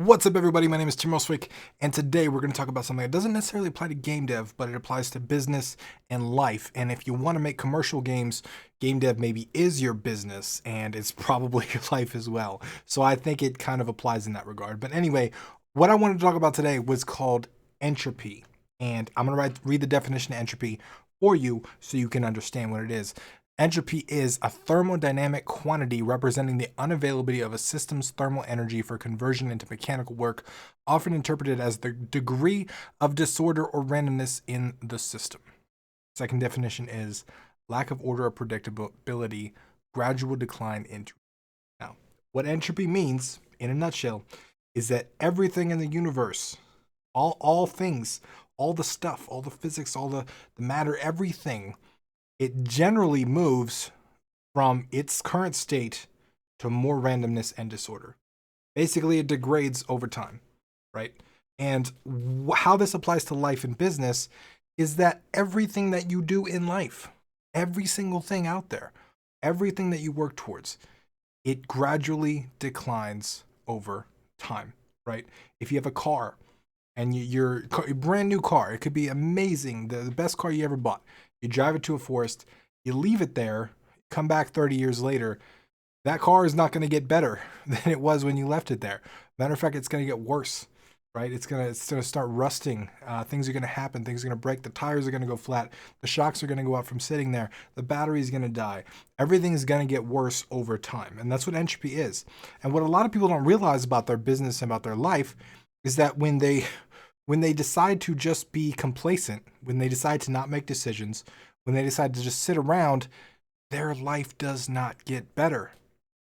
What's up, everybody? My name is Tim Roswick, and today we're going to talk about something that doesn't necessarily apply to game dev, but it applies to business and life. And if you want to make commercial games, game dev maybe is your business, and it's probably your life as well. So I think it kind of applies in that regard. But anyway, what I wanted to talk about today was called entropy. And I'm going to read the definition of entropy for you so you can understand what it is. Entropy is a thermodynamic quantity representing the unavailability of a system's thermal energy for conversion into mechanical work, often interpreted as the degree of disorder or randomness in the system. Second definition is lack of order or predictability, gradual decline into. Now, what entropy means, in a nutshell, is that everything in the universe, all things, all the stuff, all the physics, all the matter, everything, it generally moves from its current state to more randomness and disorder. Basically, it degrades over time, right? And how this applies to life and business is that everything that you do in life, every single thing out there, everything that you work towards, it gradually declines over time, right? If you have a car and your brand new car, it could be amazing, the best car you ever bought. You drive it to a forest, you leave it there, come back 30 years later, that car is not going to get better than it was when you left it there. Matter of fact, it's going to get worse, right? It's gonna start rusting. Things are going to happen. Things are going to break. The tires are going to go flat. The shocks are going to go out from sitting there. The battery is going to die. Everything is going to get worse over time, and that's what entropy is. And what a lot of people don't realize about their business and about their life is that when they decide to just be complacent, when they decide to not make decisions, when they decide to just sit around, their life does not get better.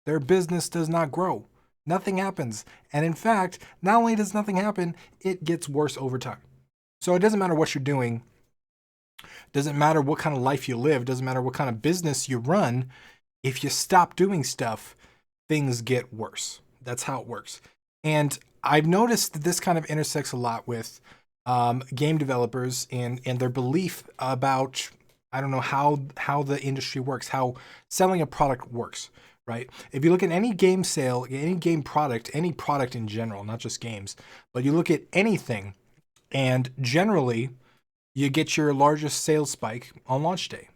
Their business does not grow. Nothing happens. And in fact, not only does nothing happen, it gets worse over time. So it doesn't matter what you're doing, doesn't matter what kind of life you live, doesn't matter what kind of business you run. If you stop doing stuff, things get worse. That's how it works. And I've noticed that this kind of intersects a lot with game developers and their belief about, I don't know, how the industry works, how selling a product works, right? If you look at any game sale, any game product, any product in general, not just games, but you look at anything, and generally you get your largest sales spike on launch day.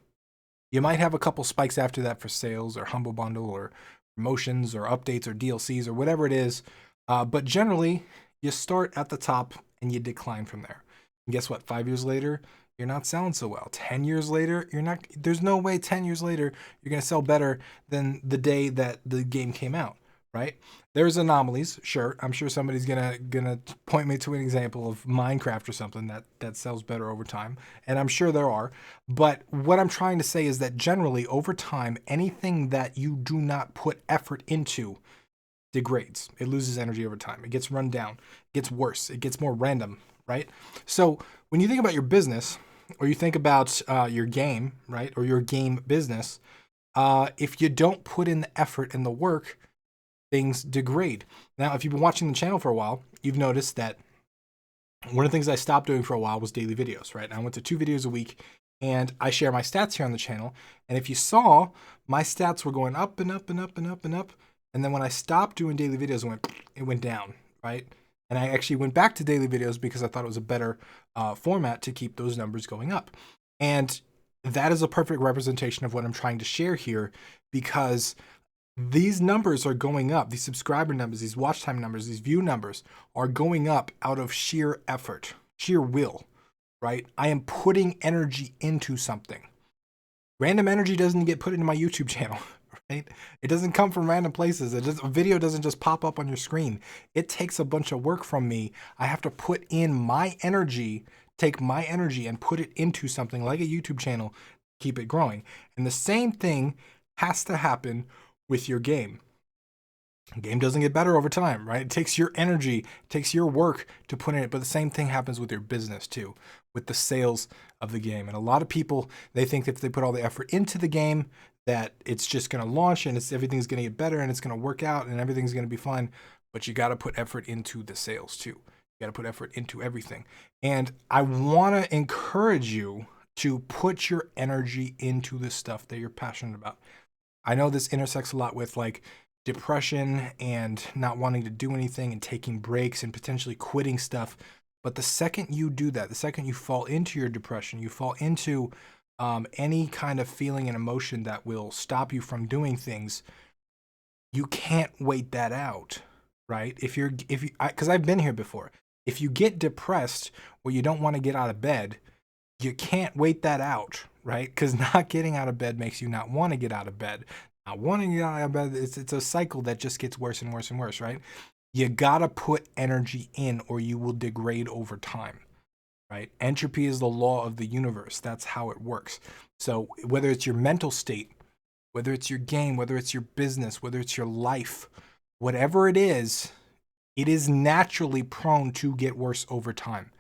You might have a couple spikes after that for sales or Humble Bundle or promotions or updates or DLCs or whatever it is. But generally, you start at the top and you decline from there. And guess what? 5 years later, you're not selling so well. 10 years later, you're not. There's no way 10 years later you're going to sell better than the day that the game came out, right? There's anomalies, sure. I'm sure somebody's gonna point me to an example of Minecraft or something that sells better over time, and I'm sure there are. But what I'm trying to say is that generally over time, anything that you do not put effort into degrades. It loses energy over time. It gets run down. It gets worse. It gets more random, right? So when you think about your business, or you think about your game, right, or your game business, if you don't put in the effort and the work, things degrade. Now, if you've been watching the channel for a while, you've noticed that one of the things I stopped doing for a while was daily videos, right? I went to 2 videos a week, and I share my stats here on the channel. And if you saw, my stats were going up and up and up and up and up. And then when I stopped doing daily videos, it went down, right? And I actually went back to daily videos because I thought it was a better format to keep those numbers going up. And that is a perfect representation of what I'm trying to share here, because these numbers are going up. These subscriber numbers, these watch time numbers, these view numbers are going up out of sheer effort, sheer will, right? I am putting energy into something. Random energy doesn't get put into my YouTube channel, right? It doesn't come from random places. A video doesn't just pop up on your screen. It takes a bunch of work from me. I have to put in my energy, take my energy and put it into something like a YouTube channel, keep it growing. And the same thing has to happen with your game. Game doesn't get better over time, right? It takes your energy, it takes your work to put in it, but the same thing happens with your business too, with the sales of the game. And a lot of people, they think that if they put all the effort into the game, that it's just going to launch and everything's going to get better and it's going to work out and everything's going to be fine. But you got to put effort into the sales too. You got to put effort into everything. And I want to encourage you to put your energy into the stuff that you're passionate about. I know this intersects a lot with like depression and not wanting to do anything and taking breaks and potentially quitting stuff. But the second you do that, the second you fall into your depression, you fall into any kind of feeling and emotion that will stop you from doing things, you can't wait that out, right? Because I've been here before. If you get depressed or you don't want to get out of bed, you can't wait that out, right? Because not getting out of bed makes you not want to get out of bed. Not wanting to get out of bed, it's a cycle that just gets worse and worse and worse, right? You gotta put energy in or you will degrade over time, right? Entropy is the law of the universe. That's how it works. So whether it's your mental state, whether it's your game, whether it's your business, whether it's your life, whatever it is naturally prone to get worse over time.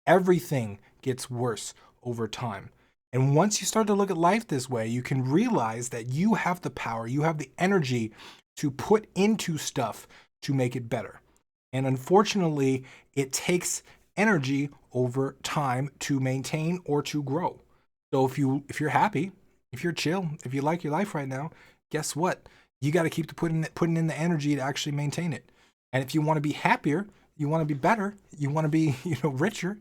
Everything gets worse over time. And once you start to look at life this way, you can realize that you have the power, you have the energy to put into stuff to make it better. And unfortunately, it takes energy over time to maintain or to grow. So if you're happy, if you're chill, if you like your life right now, guess what? You got to keep putting in the energy to actually maintain it. And if you want to be happier, you want to be better, you want to be, richer,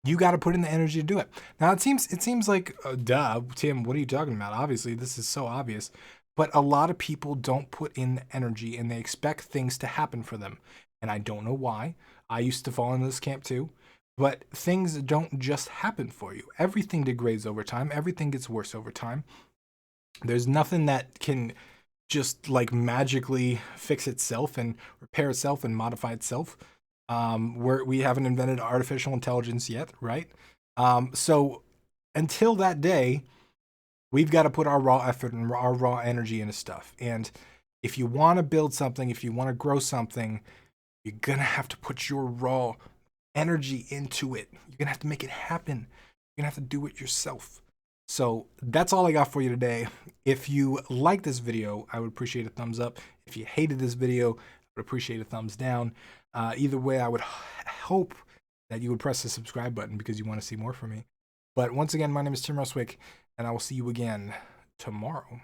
you got to put in the energy to do it. Now it seems like, duh, Tim, what are you talking about? Obviously, this is so obvious. But a lot of people don't put in the energy and they expect things to happen for them. And I don't know why. I used to fall into this camp too. But things don't just happen for you. Everything degrades over time. Everything gets worse over time. There's nothing that can just like magically fix itself and repair itself and modify itself. We haven't invented artificial intelligence yet, right? So until that day, we've got to put our raw effort and our raw energy into stuff. And if you want to build something, if you want to grow something, you're going to have to put your raw energy into it. You're going to have to make it happen. You're going to have to do it yourself. So that's all I got for you today. If you like this video, I would appreciate a thumbs up. If you hated this video, I would appreciate a thumbs down. Either way, I would hope that you would press the subscribe button because you want to see more from me. But once again, my name is Tim Rustwick, and I will see you again tomorrow.